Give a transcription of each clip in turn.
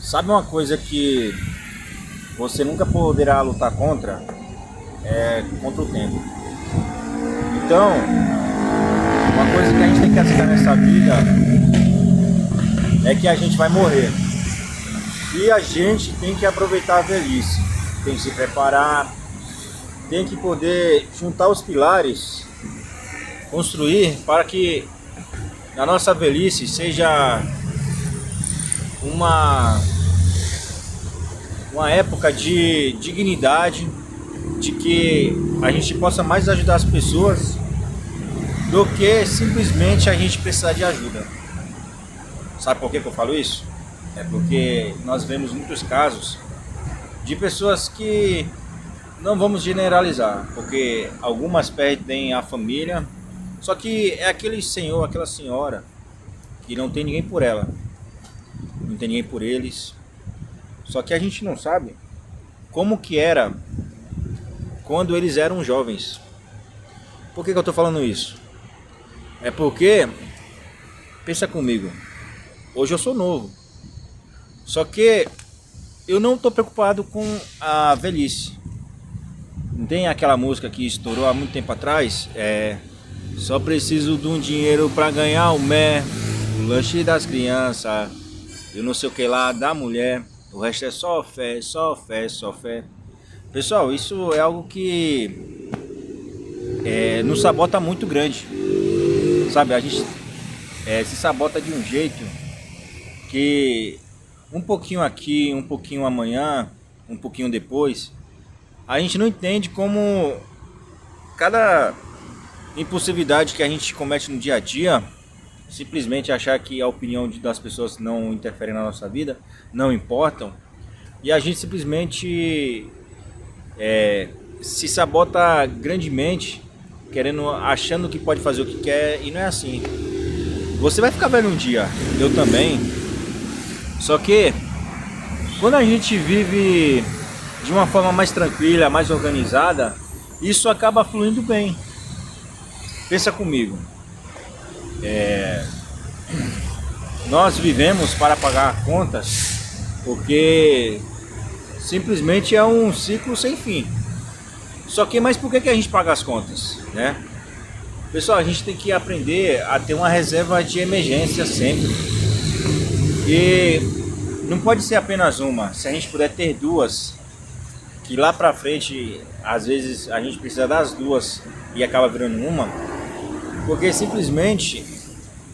Sabe uma coisa que você nunca poderá lutar contra? É contra o tempo. Então, uma coisa que a gente tem que aceitar nessa vida é que a gente vai morrer. E a gente tem que aproveitar a velhice. Tem que se preparar, tem que poder juntar os pilares, construir para que na nossa velhice seja uma época de dignidade, de que a gente possa mais ajudar as pessoas do que simplesmente a gente precisar de ajuda. Sabe por que eu falo isso? É porque nós vemos muitos casos de pessoas que não vamos generalizar, porque algumas perdem a família, só que é aquele senhor, aquela senhora que não tem ninguém por ela, não tem ninguém por eles. Só que a gente não sabe como que era quando eles eram jovens. Por que eu tô falando isso? É porque, pensa comigo, hoje eu sou novo. Só que eu não tô preocupado com a velhice. Não tem aquela música que estourou há muito tempo atrás? Só preciso de um dinheiro pra ganhar o lanche das crianças, eu não sei o que lá da mulher. O resto é só fé, só fé, só fé. Pessoal, isso é algo que nos sabota muito grande. Sabe, a gente se sabota de um jeito que um pouquinho aqui, um pouquinho amanhã, um pouquinho depois, a gente não entende como cada impulsividade que a gente comete no dia a dia, simplesmente achar que a opinião das pessoas não interfere na nossa vida, não importam, e a gente simplesmente se sabota grandemente, achando que pode fazer o que quer, e não é assim. Você vai ficar velho um dia, eu também, só que quando a gente vive de uma forma mais tranquila, mais organizada, isso acaba fluindo bem. Pensa comigo. Nós vivemos para pagar contas porque simplesmente é um ciclo sem fim. Só que, mas por que a gente paga as contas, né? Pessoal, a gente tem que aprender a ter uma reserva de emergência sempre. E não pode ser apenas uma. Se a gente puder ter duas, que lá pra frente, às vezes a gente precisa das duas e acaba virando uma, porque simplesmente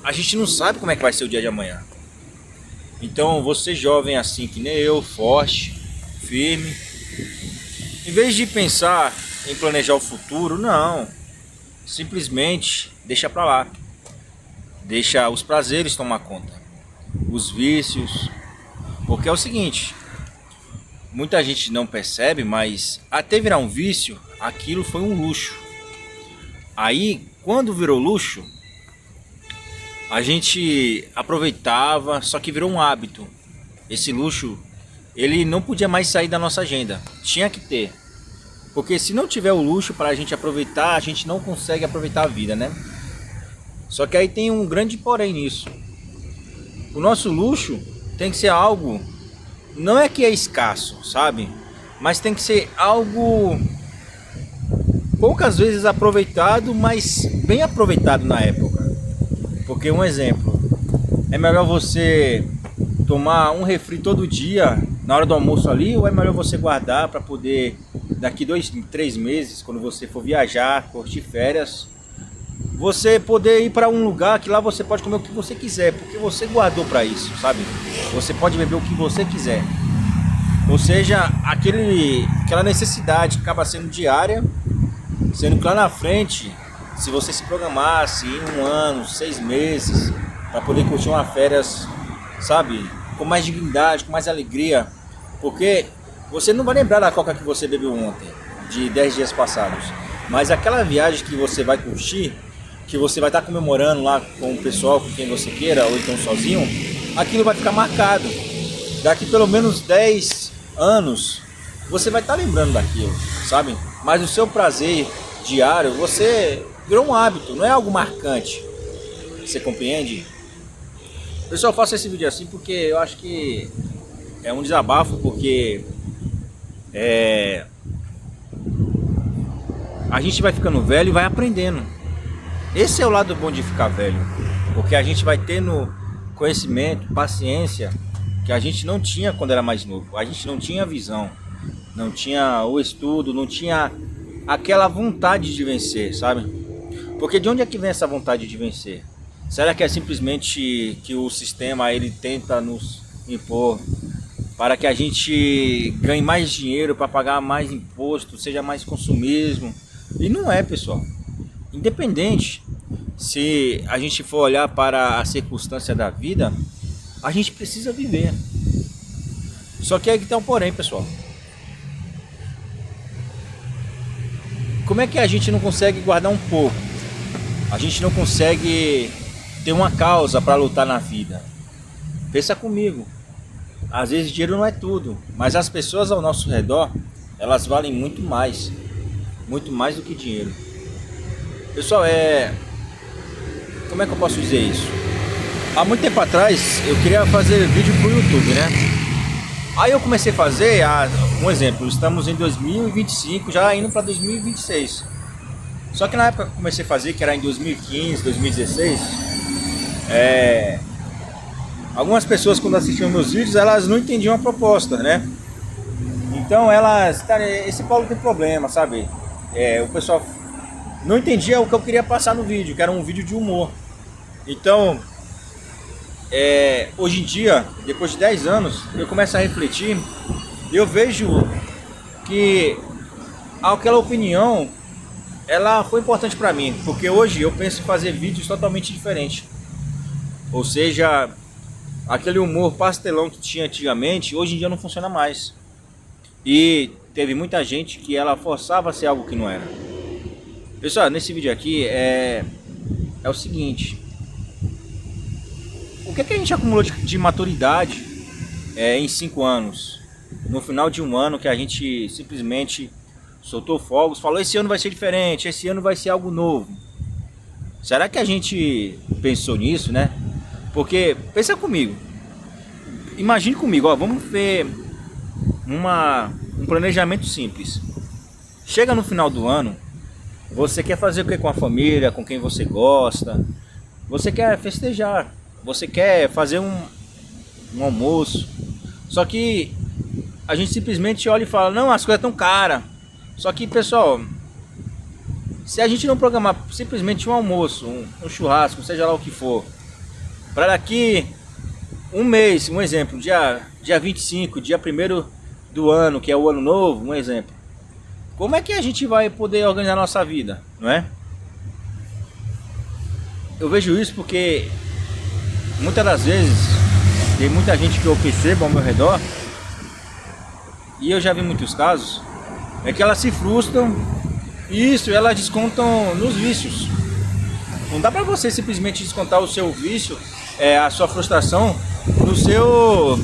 a gente não sabe como é que vai ser o dia de amanhã. Então você jovem assim que nem eu, forte, firme, em vez de pensar em planejar o futuro, não, simplesmente deixa pra lá, deixa os prazeres tomar conta, os vícios, porque é o seguinte, muita gente não percebe, mas até virar um vício, aquilo foi um luxo. Aí quando virou luxo, a gente aproveitava, só que virou um hábito. Esse luxo, ele não podia mais sair da nossa agenda. Tinha que ter. Porque se não tiver o luxo para a gente aproveitar, a gente não consegue aproveitar a vida, né? Só que aí tem um grande porém nisso. O nosso luxo tem que ser algo, não é que é escasso, sabe? Mas tem que ser algo poucas vezes aproveitado, mas bem aproveitado na época. Porque um exemplo, é melhor você tomar um refri todo dia na hora do almoço ali, ou é melhor você guardar para poder daqui 2, 3 meses, quando você for viajar, curtir férias, você poder ir para um lugar que lá você pode comer o que você quiser, porque você guardou para isso, sabe? Você pode beber o que você quiser. Ou seja, aquela necessidade que acaba sendo diária, sendo que lá na frente, se você se programasse em 1 ano, 6 meses, para poder curtir uma férias, sabe, com mais dignidade, com mais alegria, porque você não vai lembrar da coca que você bebeu ontem, de 10 dias passados, mas aquela viagem que você vai curtir, que você vai estar comemorando lá com o pessoal, com quem você queira, ou então sozinho, aquilo vai ficar marcado. Daqui pelo menos 10 anos, você vai estar lembrando daquilo, sabe? Mas o seu prazer diário, você virou um hábito, não é algo marcante. Você compreende? Pessoal, eu faço esse vídeo assim porque eu acho que é um desabafo porque a gente vai ficando velho e vai aprendendo. Esse é o lado bom de ficar velho, porque a gente vai tendo conhecimento, paciência, que a gente não tinha quando era mais novo. A gente não tinha visão, não tinha o estudo, não tinha aquela vontade de vencer, sabe? Porque de onde é que vem essa vontade de vencer? Será que é simplesmente que o sistema ele tenta nos impor para que a gente ganhe mais dinheiro, para pagar mais imposto, seja mais consumismo? E não é, pessoal. Independente se a gente for olhar para a circunstância da vida, a gente precisa viver. Só que aí que tem um porém, pessoal. Como é que a gente não consegue guardar um pouco? A gente não consegue ter uma causa para lutar na vida. Pensa comigo. Às vezes dinheiro não é tudo, mas as pessoas ao nosso redor, elas valem muito mais do que dinheiro. Pessoal, como é que eu posso dizer isso? Há muito tempo atrás eu queria fazer vídeo pro YouTube, né? Aí eu comecei a fazer, um exemplo, estamos em 2025, já indo para 2026. Só que na época que eu comecei a fazer, que era em 2015, 2016, algumas pessoas quando assistiam meus vídeos, elas não entendiam a proposta, né? Então elas, cara, esse Paulo tem problema, sabe? O pessoal não entendia o que eu queria passar no vídeo, que era um vídeo de humor. Então, hoje em dia, depois de 10 anos, eu começo a refletir e eu vejo que aquela opinião, ela foi importante para mim, porque hoje eu penso em fazer vídeos totalmente diferentes. Ou seja, aquele humor pastelão que tinha antigamente, hoje em dia não funciona mais. E teve muita gente que ela forçava a ser algo que não era. Pessoal, nesse vídeo aqui é o seguinte: o que a gente acumulou de maturidade em 5 anos? No final de um ano que a gente simplesmente soltou fogos, falou: esse ano vai ser diferente, esse ano vai ser algo novo. Será que a gente pensou nisso, né? Porque, pensa comigo, imagine comigo, ó, vamos ver um planejamento simples. Chega no final do ano, você quer fazer o que com a família, com quem você gosta? Você quer festejar, você quer fazer um almoço. Só que a gente simplesmente olha e fala: não, as coisas estão caras. Só que, pessoal, se a gente não programar simplesmente um almoço, um churrasco, seja lá o que for, para daqui um mês, um exemplo, dia 25, dia 1º do ano, que é o ano novo, um exemplo. Como é que a gente vai poder organizar a nossa vida, não é? Eu vejo isso porque muitas das vezes tem muita gente que eu percebo ao meu redor, e eu já vi muitos casos, é que elas se frustram e isso elas descontam nos vícios. Não dá pra você simplesmente descontar o seu vício, a sua frustração no seu,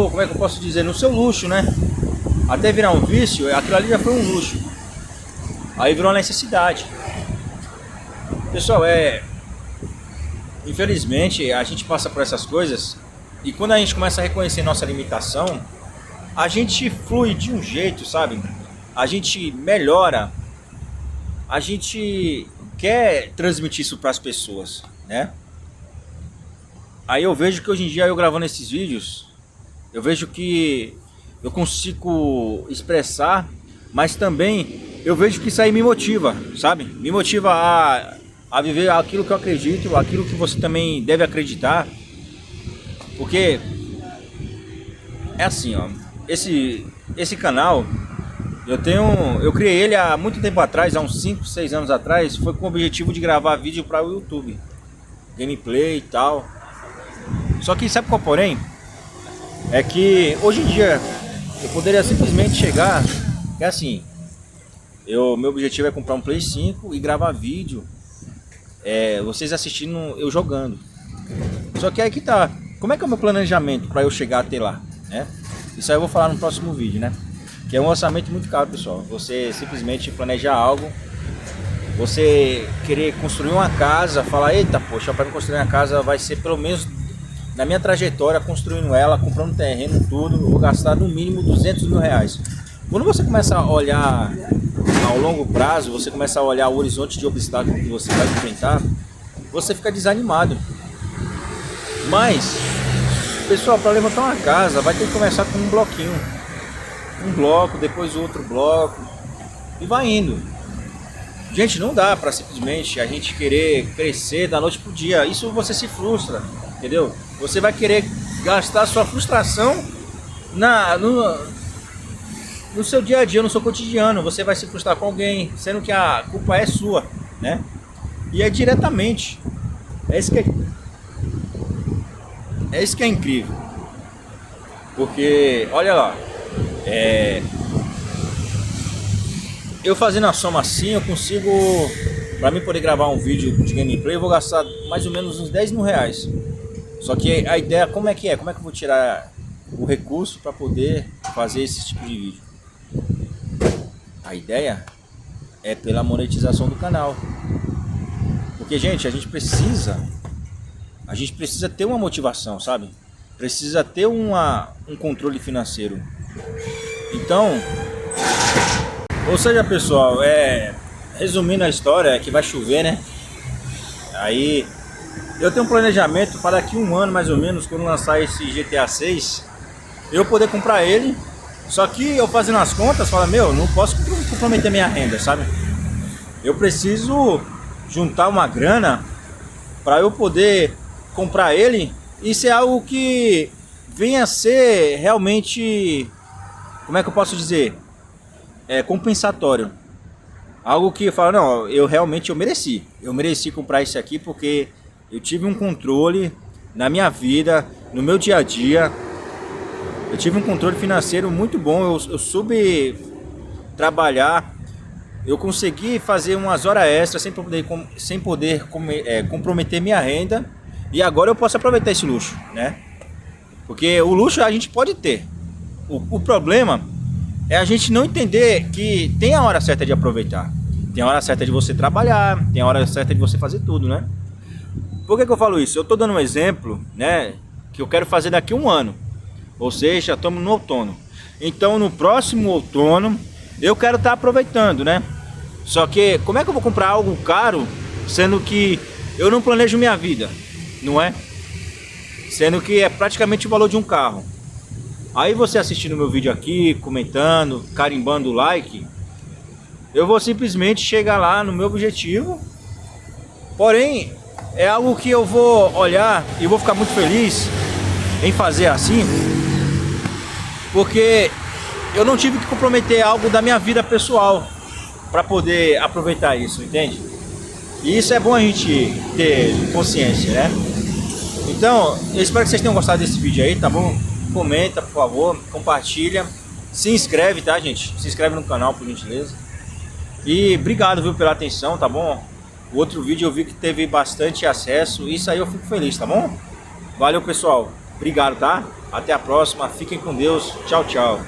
como é que eu posso dizer, no seu luxo, né? Até virar um vício, aquilo ali já foi um luxo. Aí virou uma necessidade. Pessoal, infelizmente a gente passa por essas coisas, e quando a gente começa a reconhecer nossa limitação, a gente flui de um jeito, sabe? A gente melhora, a gente quer transmitir isso para as pessoas, né? Aí eu vejo que hoje em dia, eu gravando esses vídeos, eu vejo que eu consigo expressar, mas também eu vejo que isso aí me motiva, sabe? Me motiva a viver aquilo que eu acredito, aquilo que você também deve acreditar. Porque é assim, ó, esse canal, eu criei ele há muito tempo atrás, há uns 5, 6 anos atrás, foi com o objetivo de gravar vídeo para o YouTube, gameplay e tal. Só que sabe qual porém? É que hoje em dia eu poderia simplesmente chegar, que é assim, meu objetivo é comprar um Play 5 e gravar vídeo, vocês assistindo eu jogando. Só que aí que tá, como é que é o meu planejamento para eu chegar até lá, né? Isso aí eu vou falar no próximo vídeo, né? Que é um orçamento muito caro, pessoal. Você simplesmente planejar algo, você querer construir uma casa, falar: eita, poxa, para construir uma casa vai ser pelo menos na minha trajetória, construindo ela, comprando terreno, tudo, eu vou gastar no mínimo 200 mil reais. Quando você começa a olhar ao longo prazo, você começa a olhar o horizonte de obstáculos que você vai enfrentar, você fica desanimado. Mas, pessoal, para levantar uma casa, vai ter que começar com um bloquinho. Um bloco, depois outro bloco, e vai indo. Gente, não dá para simplesmente a gente querer crescer da noite pro dia. Isso você se frustra, entendeu? Você vai querer gastar sua frustração no seu dia a dia, no seu cotidiano. Você vai se frustrar com alguém, sendo que a culpa é sua, né? E é diretamente. É isso que é incrível. Porque, olha lá, eu fazendo a soma assim, eu consigo, para mim poder gravar um vídeo de gameplay, eu vou gastar mais ou menos uns 10 mil reais. Só que a ideia, como é que eu vou tirar o recurso para poder fazer esse tipo de vídeo? A ideia é pela monetização do canal. Porque, gente, a gente precisa ter uma motivação, sabe? Precisa ter um controle financeiro. Então, ou seja, pessoal, resumindo a história, é que vai chover, né? Aí eu tenho um planejamento para daqui um ano mais ou menos, quando lançar esse GTA 6, eu poder comprar ele. Só que eu fazendo as contas, falo, não posso comprometer minha renda, sabe? Eu preciso juntar uma grana para eu poder comprar ele e ser algo que venha a ser realmente, como é que eu posso dizer? Compensatório. Algo que eu falo, não, eu mereci comprar isso aqui porque eu tive um controle na minha vida, no meu dia a dia. Eu tive um controle financeiro muito bom, eu soube trabalhar, eu consegui fazer umas horas extras sem poder comprometer minha renda, e agora eu posso aproveitar esse luxo, né? Porque o luxo a gente pode ter, o problema é a gente não entender que tem a hora certa de aproveitar, tem a hora certa de você trabalhar, tem a hora certa de você fazer tudo, né? Por que eu falo isso? Eu tô dando um exemplo, né, que eu quero fazer daqui a um ano. Ou seja, estamos no outono. Então no próximo outono eu quero estar aproveitando, né? Só que como é que eu vou comprar algo caro, sendo que eu não planejo minha vida, não é? Sendo que é praticamente o valor de um carro. Aí você assistindo meu vídeo aqui, comentando, carimbando o like, eu vou simplesmente chegar lá no meu objetivo. Porém, é algo que eu vou olhar e vou ficar muito feliz em fazer assim, porque eu não tive que comprometer algo da minha vida pessoal para poder aproveitar isso, entende? E isso é bom a gente ter consciência, né? Então, eu espero que vocês tenham gostado desse vídeo aí, tá bom? Comenta, por favor, compartilha, se inscreve, tá, gente? Se inscreve no canal, por gentileza. E obrigado, viu, pela atenção, tá bom? O outro vídeo eu vi que teve bastante acesso, isso aí eu fico feliz, tá bom? Valeu, pessoal. Obrigado, tá? Até a próxima. Fiquem com Deus. Tchau, tchau.